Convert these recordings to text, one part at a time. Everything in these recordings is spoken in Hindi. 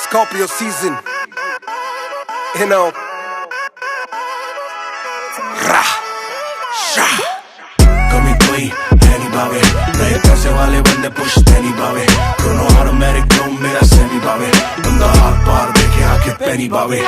Scorpio season, you know. Rah, shah. कमी कोई है नहीं बावे, नए पैसे वाले बंदे पुश्ते नहीं बावे। क्रोनो ऑटोमेटिक क्रोम मेरा सेमी बावे, बंदा हाथ पार देखे आके पैनी बावे।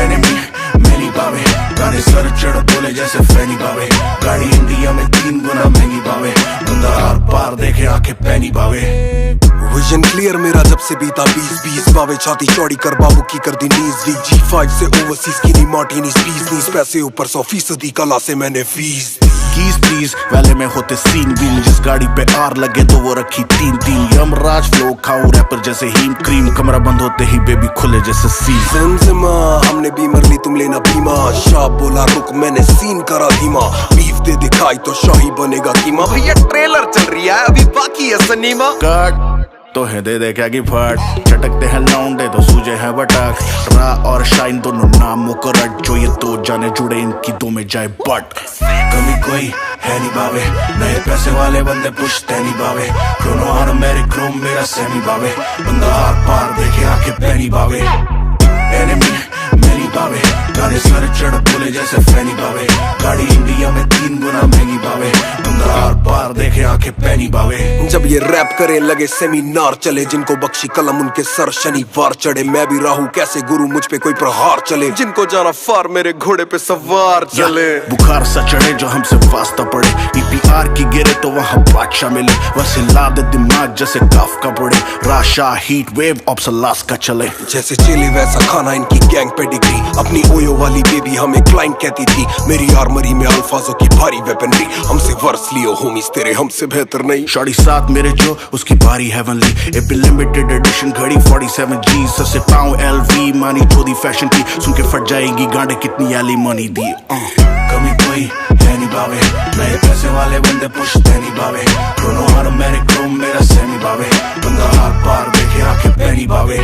एनिमी मैनी बावे, गाने सर चढ़ बोले जैसे फैनी बावे। गाड़ी इंडिया में 3 गुना महंगी बावे, बंदा हाथ पार देखे आके पैनी बावे। विजन क्लियर मेरा जब से बीता 20-20 बावे। छाती चौड़ी कर बाबू की कर दी नीज वीक। G5 से ओवरसीज की नहीं मार्टिनीज प्लीज। पैसे ऊपर 100% कला से मैंने फीस कीज प्लीज वैले में होते सीन बीन। जिस गाड़ी पे आर लगे तो वो रखी 3-3। यमराज फ्लो खाऊं रैपर जैसे हीम क्रीम। कमरा बंद होते ही बेबी खुले जैसे सीन। ज़मज़मा हमने बीमर ली तुम लेना बीमा। शाह बोला रुक मैंने सीन करा धीमा। बीफ दे दिखाई तो शाही बनेगा कीमा। भैया ट्रेलर चल रही है अभी बाकी है सनीमा। कट तो है दे दे क्या की फट। चटकते हैं लौंडे तो सूझे हैं बटक। रा और शाइन दोनों नाम मुकरट। जो ये दो जाने जुड़े इनकी दो में जाए बट। कमी कोई है नहीं बावे, नए पैसे वाले बंदे पुश्ते नहीं बावे। क्रोनो ऑटोमेटिक क्रोम मेरा सेमी बावे, बंदा हाथ पार देखे आके पैनी बावे। एनिमी मैनी बावे, गाने सर चढ़ बोले जैसे फैनी बावे। गाड़ी इंडिया में 3 गुना महंगी बावे, बंदा हाथ पार देखे आके पैनी बावे। जब ये रैप करे लगे सेमिनार चले। जिनको बख्शी कलम उनके सर शनिवार चढ़े। मैं भी राहू कैसे गुरु मुझ पे कोई प्रहार चले। जिनको जाना फार मेरे घोड़े पे सवार चले। बुखार सा चढ़े जो हमसे वास्ता पड़े। EPR की गिरे तो वहाँ बादशाह मिले। वैसे लाद दिमाग जैसे काफ का पड़े। राशा हीट वेव ऑप्सलास का चले। जैसे चले वैसा खाना इनकी गैंग पे डिग्री। अपनी ओयो वाली बेबी हमें क्लाइंट कहती थी। मेरी आर्मरी में अल्फाजों की भारी वेपनरी। हमसे वर्स लियो होमीज तेरे हमसे बेहतर नहीं। शॉर्टी साथ मेरे जो उसकी बारी हेवनली। एपी लिमिटेड एडिशन घड़ी 47G। सबसे पाऊं LV मानी चोदी फैशन की। सुन के फट जाएगी गांडे कितनी एली मनी दी। कमी कोई है नहीं बावे, नए पैसे वाले बंदे पुश्ते नहीं बावे। क्रोनो ऑटोमेटिक क्रोम मेरा सेमी बावे, बंदा हाथ पार देखे आके पैनी बावे।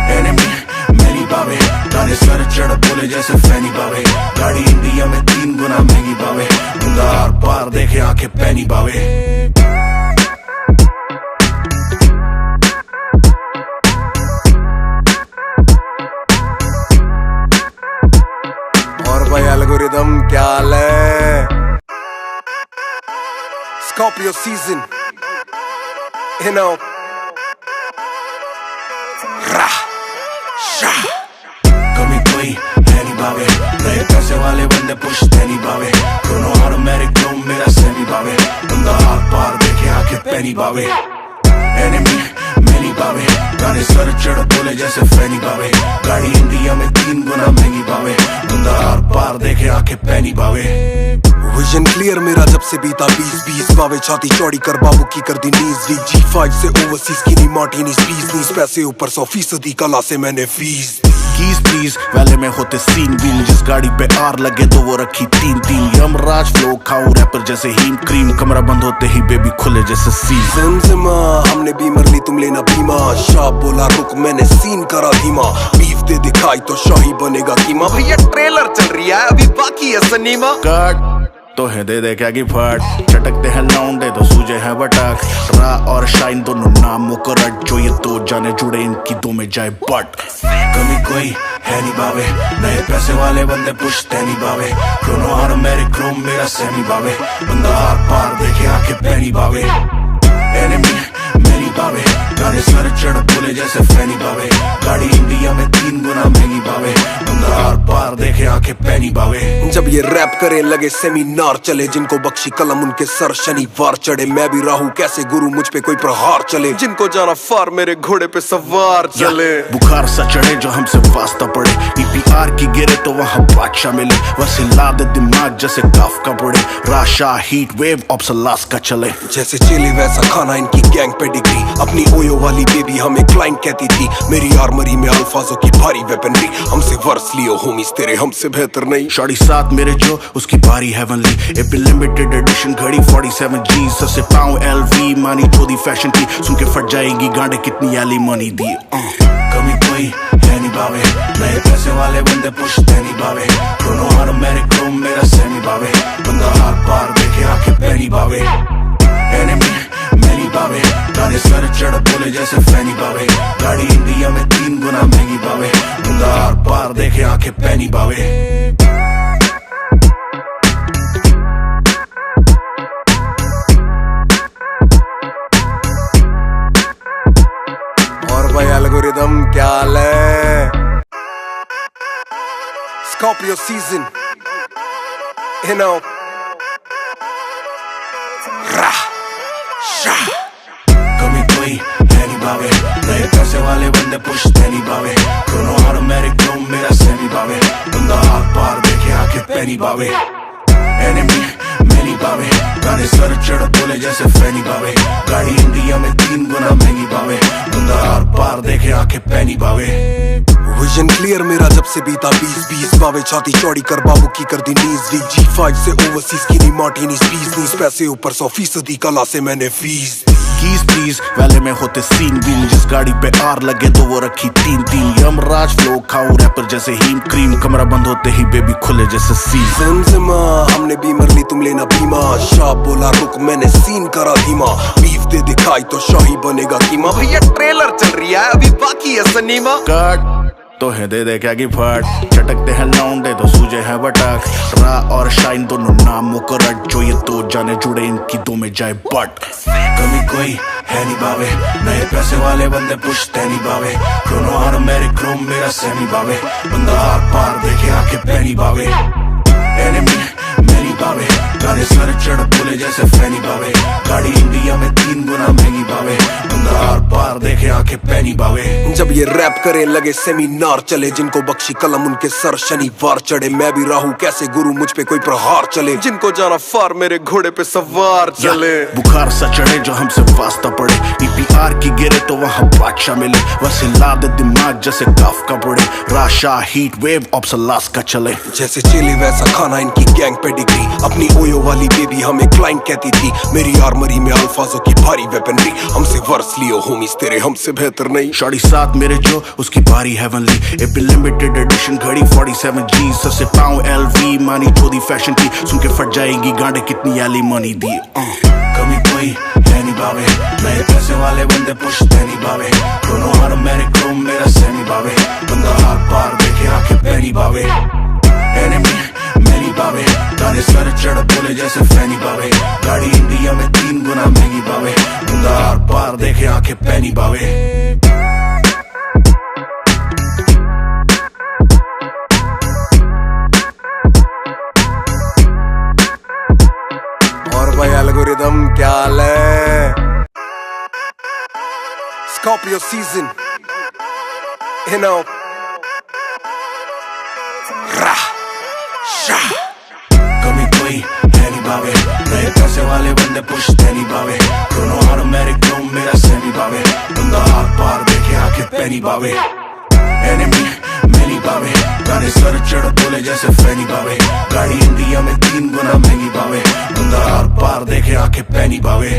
एनिमी मैनी बावे, गाने सर चढ़ बोले जैसे फैनी बावे। गाड़ी इंडिया में 3 गुना महंगी बावे, बंदा हाथ पार देखे आके पैनी बावे। और भाई एल्गोरिदम क्या हाल है। Scorpio season, you know. Rah, shah. कमी कोई है नहीं बावे, नए पैसे वाले बंदे पुश्ते नहीं बावे। क्रोनो ऑटोमेटिक क्रोम मेरा सेमी बावे, बंदा हाथ पार देखे आके पैनी बावे। एनिमी मैनी बावे, गाने सर चढ़ बोले जैसे फैनी बावे। गाड़ी इंडिया में 3 गुना महंगी बावे, बंदा हाथ पार देखे आके पैनी बावे। विजन क्लियर मेरा जब से बीता 20-20 बावे। छाती चौड़ी कर बाबू की कर दी नीज वीक। G5 से ओवरसीज की नहीं मार्टिनीज प्लीज। पैसे ऊपर 100% कला से मैंने फीस कीज प्लीज वैले में होते सीन बीन। जिस गाड़ी पे आर लगे तो वो रखी 3-3। यमराज फ्लो खाऊं रैपर जैसे हीम क्रीम। कमरा बंद होते ही बेबी खुले जैसे सीन। ज़मज़मा हमने बीमर ली तुम लेना बीमा। शाह बोला रुक मैंने सीन करा धीमा। बीफ दे दिखाई तो शाही बनेगा कीमा। भैया ट्रेलर चल रही है अभी बाकी है सनीमा। कट तो है दे दे क्या की फट। चटकते हैं लौंडे तो सूझे हैं बटक। रा और शाइन दोनों नाम मुकरट। जो ये दो जाने जुड़े इनकी दो में जाए बट। कमी कोई है नहीं बावे, नए पैसे वाले बंदे पुश्ते नहीं बावे। क्रोनो ऑटोमेटिक क्रोम मेरा सेमी बावे, बंदा हाथ पार देखे आके पैनी बावे। एनिमी मैनी बावे, गाने सर चढ़ बोले जैसे फैनी बावे। गाड़ी इंडिया में 3 गुना महंगी बावे, बंदा हाथ पार देखे आके पैनी बावे। जब ये रैप करे लगे सेमिनार चले। जिनको बख्शी कलम उनके सर शनिवार चढ़े। मैं भी राहू कैसे गुरु मुझ पे कोई प्रहार चले। जिनको जाना फार मेरे घोड़े पे सवार चले। बुखार सा चढ़े जो हमसे वास्ता पड़े। EPR की गिरे तो वहाँ बादशाह मिले। वैसे लाद दिमाग जैसे काफ का पड़े। राशा हीट वेव ऑप्सलास का चले। जैसे चले वैसा खाना इनकी गैंग पे डिग्री। अपनी ओयो वाली बेबी हमें क्लाइंट कहती थी। मेरी आर्मरी में अल्फाजों की भारी वेपनरी। हमसे वर्स लियो होमीज तेरे हमसे बेहतर नहीं। शॉर्टी साथ मेरे जो उसकी बारी हेवनली। एपी लिमिटेड एडिशन घड़ी 47G। सबसे पाऊं LV मानी चोदी फैशन की। सुन के फट जाएगी गांडे कितनी एली मनी दी। कमी कोई है नहीं बावे, नए पैसे वाले बंदे पुश्ते नहीं बावे। क्रोनो ऑटोमेटिक क्रोम मेरा सेमी बावे, बंदा हाथ पार देखे आके पैनी बावे। एनिमी मैनी पावे, गाने सर चढ़ बोले जैसे फैनी पावे, गाड़ी इंडिया में 3 गुना महंगी पावे, बंदा आर पार देखे आंखें पैनी पावे। और भाई एल्गोरिदम क्या हाल है? Scorpio season, you know. कमी कोई है नहीं बावे, नए पैसे वाले बंदे पुश्ते नहीं बावे, दोनों ऑटोमेटिक क्रोम मेरा सेमी बावे, बंदा आर पार देखे आंखें पैनी बावे। एनिमी मैनी बावे, गाने सर चढ़ बोले जैसे फैनी बावे, गाड़ी इंडिया में 3 गुना महंगी बावे, बंदा आर पार देखे आंखें पैनी बावे। विजन क्लियर मेरा जब से बीता 20-20 बावे, छाती चौड़ी कर बाबू की कर दी नीज वीक, G5 से ओवरसीज की नहीं मार्टिनीज प्लीज, पैसे ऊपर 100% कला से मैंने फीस। कीज प्लीज वाले में होते सीन बीन, जिस गाड़ी पे आर लगे तो वो रखी 3-3, यमराज फ्लो खाओ रैपर जैसे हीम क्रीम, कमरा बंद होते ही बेबी खुले जैसे सीन। ज़िमा हमने बीमर ली तुम लेना बीमा, शाह बोला रुक मैंने सीन करा धीमा, बीफ दे दिखाई तो शाही बनेगा कीमा, भैया ट्रेलर चल रही है अभी बाकी है सनीमा। कट तो है दे दे क्या की फट, चटकते हैं लौंडे तो सूझे है बटक, रा और शाइन दोनों नाम मुकरट, जो ये दो जाने जुड़े इनकी दो में जाए बट। कमी कोई है नहीं बावे, नए पैसे वाले बंदे पुश्ते नहीं बावे, दोनों ऑटोमेटिक क्रोम मेरा सेमी बावे, बंदा आर पार देखे आंखें पैनी बावे। एनिमी मैनी बावे, गाने सर चढ़ बोले जैसे फैनी बावे, गाड़ी इंडिया में 3 गुना महंगी बावे, बंदा आर पार देखे आंखें पैनी बावे। जब ये रैप करे लगे सेमिनार चले, जिनको बख्शी कलम उनके सर शनिवार चढ़े, मैं भी राहू कैसे गुरु मुझ पे कोई प्रहार चले, जिनको जाना फार मेरे घोड़े पे सवार चले। बुखार सा चढ़े जो हमसे वास्ता पड़े, EPR की गिरे तो वहाँ बादशाह मिले, वैसे लाद दिमाग जैसे काफ का पड़े, राशा हीट वेव ऑप्सलास का चले, जैसे चले वैसा खाना इनकी गैंग पे डिग्री, अपनी ओयो वाली बेबी हमें क्लाइंट कहती थी, मेरी आर्मरी में अल्फाजों की भारी वेपनरी, हमसे वर्स लियो होमीज तेरे हमसे बेहतर नहीं। शॉर्टी साथ मेरे जो उसकी बारी हेवनली, ए लिमिटेड एडिशन घड़ी 47G, ससे पाऊं LV मानी चोदी फैशन की, सुन के फट जाएगी गांडे कितनी एली मनी दी। कमी कोई है नहीं बावे, नए पैसे वाले बंदे पुश्ते नहीं बावे, दोनों ऑटोमेटिक क्रोम मेरा सेमी बावे, बंदा आर पार देखे आंखें पैनी बावे। एनिमी मैनी बावे, गाने सर चढ़ बोले जैसे फैनी बावे, गाड़ी इंडिया में 3 गुना महंगी बावे, बंदा आर पार देखे आंखें पैनी बावे। और भाई एल्गोरिदम क्या हाल है? Scorpio season, you know. कमी कोई है नहीं बावे, नए पैसे वाले बंदे पुश्ते नहीं बावे, दोनों ऑटोमेटिक क्रोम मेरा सेमी बावे, बंदा आर पार देखे आंखें पैनी बावे। एनिमी मैनी बावे, गाने सर चढ़ बोले जैसे फैनी बावे, गाड़ी इंडिया में 3 गुना महंगी बावे, बंदा आर पार देखे आंखें पैनी बावे।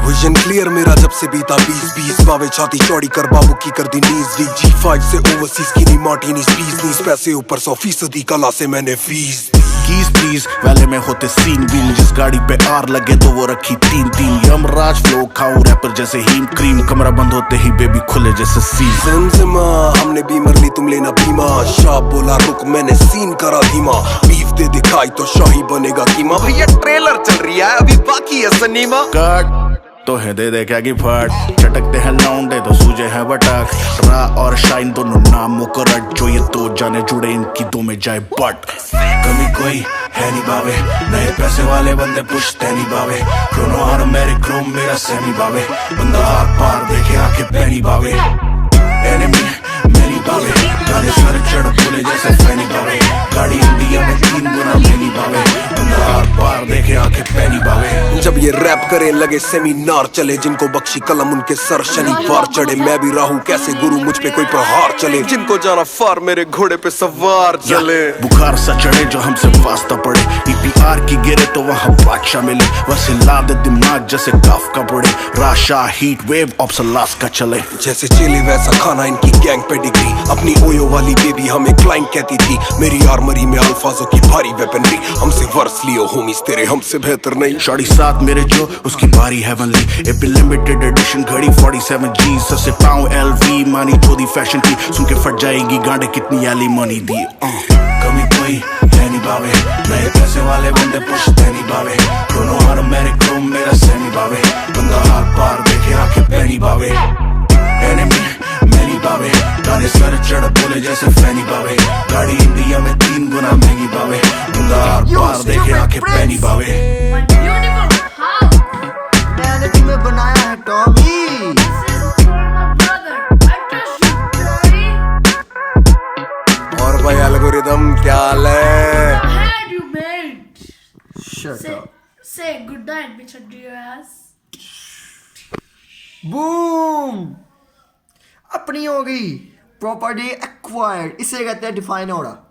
विजन क्लियर मेरा जब से बीता 20-20 बावे, छाती चौड़ी कर बाबू की कर दी नीज वीक, G5 से ओवरसीज की नहीं मार्टिनीज प्लीज, पैसे ऊपर 100% कला से मैंने फीस। कीज प्लीज वाले में होते सीन बीन, जिस गाड़ी पे आर लगे तो वो रखी 3-3, यमराज फ्लो खाओ रैपर जैसे हीम क्रीम, कमरा बंद होते ही बेबी खुले जैसे सीन। ज़िमा हमने बीमर ली तुम लेना बीमा, शाह बोला रुक मैंने सीन करा धीमा, बीफ दे दिखाई तो शाही बनेगा कीमा, भैया ट्रेलर चल रही है अभी बाकी है सनीमा। कट तो है दे दे क्या की फट, चटकते हैं लौंडे तो सूझे है बटक, रा और शाइन दोनों नाम मुकरट, जो ये दो जाने जुड़े इनकी दो में जाए बट। कमी कोई है नहीं बावे, नए पैसे वाले बंदे पुश्ते नहीं बावे, दोनों ऑटोमेटिक क्रोम मेरा सेमी बावे, बंदा आर पार देखे आंखें पैनी बावे। एनिमी मैनी बावे, गाने सर चढ़ बोले जैसे फैनी बावे, गाड़ी इंडिया में 3 गुना महंगी बावे, बंदा आर पार देखे आंखें पैनी बावे। जब ये रैप करे लगे सेमिनार चले, जिनको बख्शी कलम उनके सर शनिवार चढ़े, मैं भी राहू कैसे गुरु मुझ पे कोई प्रहार चले, जिनको जाना फार मेरे घोड़े पे सवार चले। बुखार सा चढ़े जो हमसे वास्ता पड़े, EPR की गिरे तो वहाँ बादशाह मिले, वैसे लाद दिमाग जैसे काफ का पड़े, राशा हीट वेव ऑप्सलास का चले, जैसे चले वैसा खाना इनकी गैंग पे डिग्री, थी। अपनी ओयो वाली बेबी हमें क्लाइंट कहती थी। मेरी आर्मरी में अल्फाजों की भारी वेपनरी। हमसे वर्स लियो होमीज तेरे हमसे बेहतर नहीं। शॉर्टी साथ मेरे जो उसकी बारी हेवनली। ए पे लिमिटेड एडिशन घड़ी 47 G। सबसे पाऊं LV मानी चोदी फैशन की। सुन के फट जाएगी गांडे कितनी एली मनी दी। कमी कोई है नहीं बावे। नए पैसे वाले बंदे पुछते नहीं बावे। दोनों ऑटोमेटिक रूम मेरा सेमी बावे। बंदा हार पार देखे आंखें पैनी बावे। एनिमी मैनी बावे। गाने सर चढ़ बोले जैसे फैनी बावे। गाड़ी इंडिया में 3 गुना महंगी बावे। बंदा हार पार देखे आंखें पैनी बावे। My beautiful house. मैंने तुम्हें बनाया है Tommy. This is for my brother. I trust you, Joey. और भाई एल्गोरिदम क्या हाल है? The head you made. Shut Say, up. say good night, Mr. Diaz. Boom, अपनी हो गई प्रॉपर्टी एक्वायर्ड। इसे कहते हैं डिफाइन हो रहा।